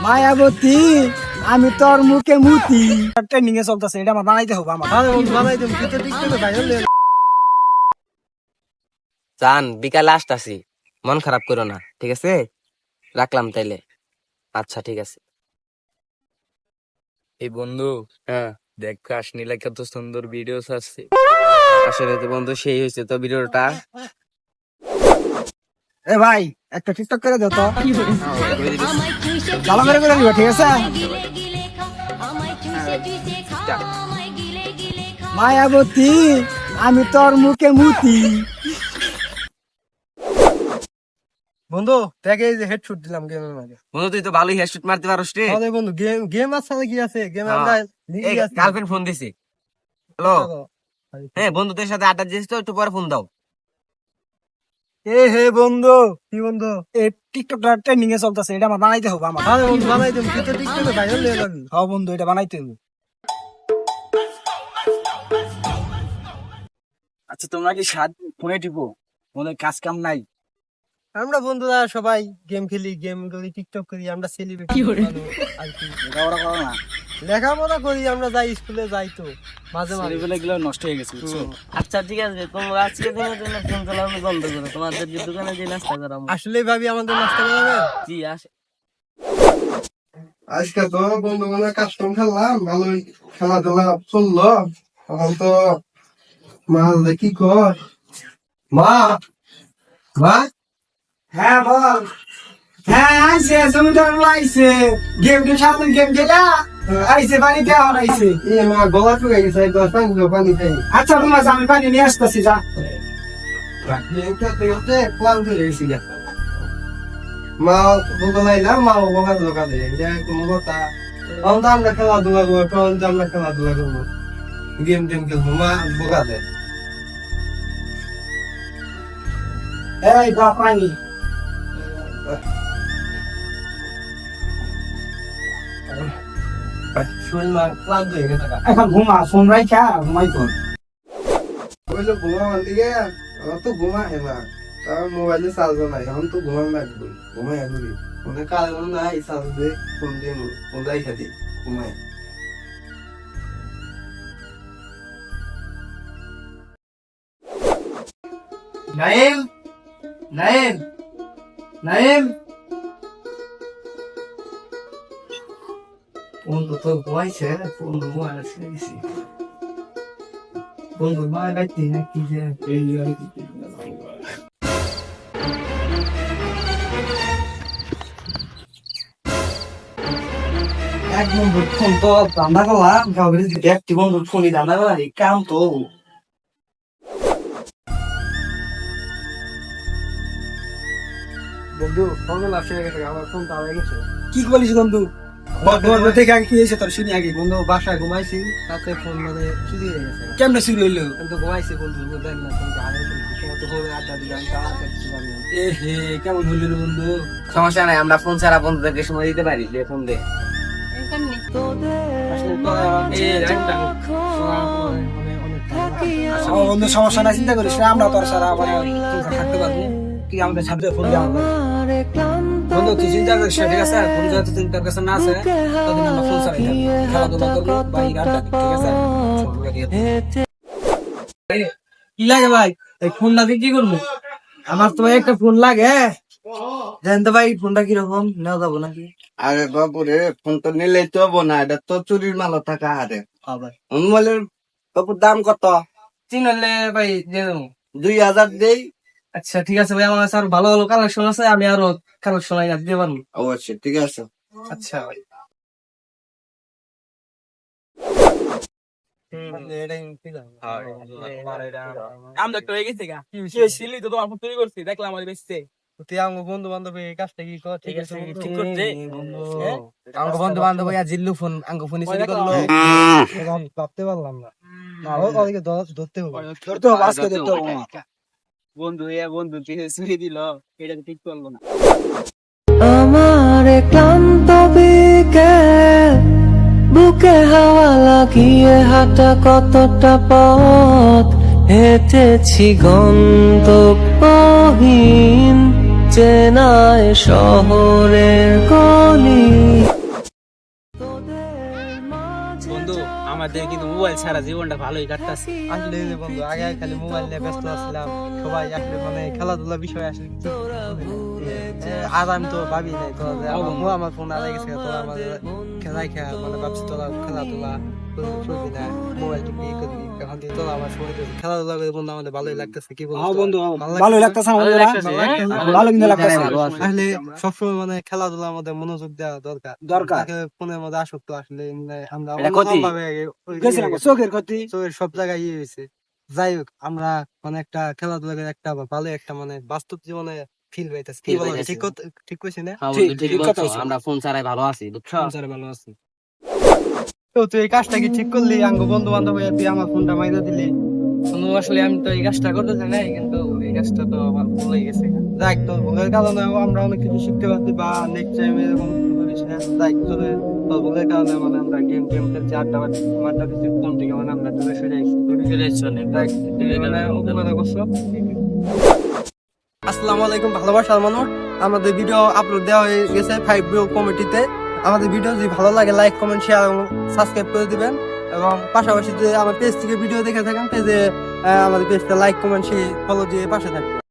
মায়াবতী আমি তোর মুখে মুতি ট্রেনিং এ চলতেছে, এটা আমার বানাইতে হবে। আমার চান বিকালে আসতাছি, মন খারাপ করো না, ঠিক আছে? রাখলাম তাইলে। আচ্ছা ঠিক আছে। এই বন্ধু, হ্যাঁ দেখ কাশনীলা কত সুন্দর ভিডিও আসছে। আসলে তো বন্ধু সেই হয়েছে তো ভিডিওটা। এ ভাই একটা টিকটক করে দাও তো, ভালো করে দিবা, ঠিক আছে? মায়াবতী আমি তোর মুখে মুতি। বন্ধু দেখে এই যে হেডশট দিলাম গেমের মাঝে। বন্ধু তুই তো ভালোই হেডশট মারতে পারোস রে। আরে বন্ধু গেম আছে কি আছে? গেমে আমরা লিগি আছে। গার্লফ্রেন্ড ফোন দিছি। হ্যালো, হ্যাঁ বন্ধুদের সাথে আড্ডা দিয়েছি তো, একটু পরে ফোন দাও। হে বন্ধু, কি বন্ধু? এই টিকটকটা ট্রেনিং এ চলতেছে, এটা আমার বানাইতে হবে। আমার আরে বন্ধু বানাই দেব, তুই তো টিকটকে ভাইরাল হয়ে যাবি। হ্যাঁ বন্ধু, এটা বানাইতে হবে। আচ্ছা তোমরা কি সাত ফোনে টিপো? মনে কাজ কাম নাই? আমরা বন্ধুরা সবাই গেম খেলি, গেম করি, টিকটক করি, আমরা সেলিব্রিটি আর কি। লেখাপড়া করো না? লেখাপড়া করি, আমরা যাই স্কুলে যাই তো মাঝে মাঝে। ছেলেগুলো নষ্ট হয়ে গেছে, বুঝছো? আচ্ছা ঠিক আছে, তোমরা আজকে দিনের জন্য ফোন চালানো বন্ধ করো, তোমাদের যে দোকানে যে নাস্তা করাবো। আসলে ভাবি আমাদের নাস্তা করাবে। জি আসে। আজকে তো বন্ধু মানে কাস্টম খেললাম, ভালোই খেলাধুলা চললো। এখন তো মা কি কর মা মা হ্যাঁ বল। হ্যাঁ আইসে, জমিদার আইসে, গেম সামনে গেম খেলা আইসে, বাড়িতে আর আইসে। এ মা গলা শুকে গেছে, এক গ্লাস পানি দাও, পানি খাই। আচ্ছা তোমার আমি পানি নিয়ে আসতেছি, যা। গেম খেলতে খেলতে ক্লান্ত হয়ে গেছি গা। মা দোকানে এলাম, মা বকা দোকানে কোনো কথা। এখন তো আমরা খেলাধুলা করবো, তখন তো আমরা খেলাধুলা করবো, গেম টেম খেলবো, মা বোকা দেয়। এই গা পানি। শরীর মা ক্লান্ত হয়ে গেছে গা। এখন ঘুমা, ফোন রাখা ঘুমাই ফোন। বললো ঘুমাবার দিকে আমার তো ঘুমা না, কারণ মোবাইলে চার্জ নাই, এখন তো ঘুমান লাগবে, ঘুমাই আসবি ফোনে কারণ নাই, চার্জ দিয়ে ফোন দিয়ে ফোন রাইখা দিই, ঘুমাই। নাইম, নাইম, নাইম। বন্ধু তো ঘুমাইছে, বন্ধু ঘুমাইছে গেছি, বন্ধু মা গাইতে নাকি যে এই এক বন্ধুর ফোন তো ধান্দা করলাম, কাউকে যদি একটি বন্ধুর ফোনই ধান্দা করা এই কাম তো। বন্ধু ফোন আসে গেছে, আমার ফোন তো হয়ে গেছে। কি বলিস বন্ধু? বন্ধু থেকে আগে কি হয়েছে তোর শুনি আগে। বন্ধু বাসায় ঘুমাইছি, তাতে ফোন মানে চুরি হয়ে গেছে। কেমনে শুরু হইলো? কিন্তু ঘুমাইছি বন্ধু, দেখ না ফোন হারিয়ে ফেলছি। তো ফোনে আড্ডা দিলাম, তা কিছু জানি না। এ হে, কেমন হইলো রে বন্ধু? সমস্যা নাই, আমরা ফোন ছাড়া বন্ধুদেরকে সময় দিতে পারি, দে ফোন দে। আসলে তো এই একটা আমার বন্ধু সমস্যা নাই, চিন্তা করিস না, আমরা তোর সারা আবার থাকতে পারবো। কি আমাদের ছাত্র ফোন দেওয়া হবে বন্ধু, তুই চিন্তা করিস না, ঠিক আছে? ফোন যেহেতু তুই তোর কাছে না আছে, ততদিন আমরা ফোন ছাড়াই থাকবো, খেলাধুলা করবো, বাইরে আড্ডা দিবো, ঠিক আছে? কি লাগে ভাই? এই ফোনটা দিয়ে কি করবো? আমার তো ভাই একটা ফোন লাগে, জানেন তো ভাই ফোনটা কিরকম নেওয়া যাবো নাকি? আরে বাবু রে, ফোন তো নিলেই তো হবো না, এটা তো চুরির মাল থাকা। আরে মোবাইলের বাবুর দাম কত? চিনলে ভাই দিয়ে দেবো। 2000 দেই। আচ্ছা ঠিক আছে ভাই, আমার কাছে আরো ভালো ভালো কালেকশন আছে, আমি আরো কালেকশন দিয়ে পারবো। অবশ্যই, ঠিক আছে। আচ্ছা ভাই। আমরা তো হয়ে গেছে গা, কি হয়েছিল তো তোমার ফোন তৈরি করছি, দেখলাম আমার বেশছে। তুই আমার বন্ধু বান্ধব এই কাজটা কি কর? ঠিক আছে ঠিক করছে আঙ্গ বন্ধু বান্ধব জিল্লু ফোন আঙ্গ ফোন চুরি করলো, আমি ভাবতে পারলাম না। ওদিকে ধরতে হবে। ধরতে হবে, আজকে ধরতে হবে। বন্ধু বন্ধু চুরি দিল, এটা তো ঠিক করলো না। আমার ক্লান্ত বিকেল, বুকে হাওয়া লাগিয়ে হাঁটা কতটা পথ হেঁটেছি গন্তব্যহীন, চেনায় শহরের গলি। বন্ধু আমাদের কিন্তু মোবাইল ছাড়া জীবনটা ভালোই কাটতেছে। আসলে এই যে বন্ধু আগে খালি মোবাইল নিয়ে ব্যস্ত ছিলাম, সবাই আসলে মানে খেলাধুলা বিষয় আসলে কিছু বুঝি না। আর আমি তো ভাবি নাই তো যে আমার ফোন আড়াই গেছে, তো আমাদের খেলাই খেলা মানে ভাবছি তোরা খেলাধুলা করবি না, মোবাইল টিপি করবি, এখন দিয়ে তোরা আমার সময় দিয়েছে খেলাধুলা করে বন্ধু আমাদের ভালোই লাগতেছে। কি বলবো হ্যাঁ বন্ধু ভালোই লাগতেছে আমাদের, ভালো কিন্তু লাগতেছে। আসলে সবসময় মানে খেলাধুলার মধ্যে মনোযোগ দেওয়া দরকার দরকার। ফোনের মধ্যে আসক্ত আসলে মানে আমরা এটা ক্ষতি। অন্যভাবে গেছিলাম চোখের ক্ষতি। চোখের সব জায়গায় ইয়ে হয়েছে। যাই হোক আমরা মানে একটা খেলাধুলা করে একটা ভালো একটা মানে বাস্তব জীবনে ফিল পাইতেছি। কি Feel বলো পাইতেছি। ঠিক কইছি না? হ্যাঁ ঠিক, বন্ধু, ঠিকই ঠিক কথা বলছো। বলছো। আমরা ফোন ছাড়াই ভালো আছি, বুঝছো? স্যার ভালো আছে। তো তুই এই কাজটা কি ঠিক করলি? আঙ্গ বন্ধু বান্ধব হয়ে তুই আমার ফোনটা মাইরা দিলি। বন্ধু আসলে আমি তো এই কাজটা করতে চাই নাই, কিন্তু এই কাজটা তো আমার ভুল হয়ে গেছে। দেখ তোর ভুলের কারণে আমরা অনেক কিছু শিখতে পারছি, বা নেক্সট টাইম এরকম কিছু করিস না। দেখ তোর ভুলের কারণে মানে আমরা গেম খেলছি, আড্ডা দিচ্ছি, ফোন থেকে মানে আমরা দূরে সরে যাচ্ছি। দেখ তুই মানে অভিনয় করছো। আসসালামু আলাইকুম ভালোবাসার মানুষ, আমাদের ভিডিও আপলোড দেওয়া হয়ে গেছে 5 Bro কমিটিতে। আমাদের ভিডিও যদি ভালো লাগে লাইক কমেন্ট শেয়ার এবং সাবস্ক্রাইব করে দিবেন, এবং পাশাপাশি যদি আমার পেজ থেকে ভিডিও দেখে থাকেন পেজে আমাদের পেজটা লাইক কমেন্ট ফলো দিয়ে পাশে থাকবেন।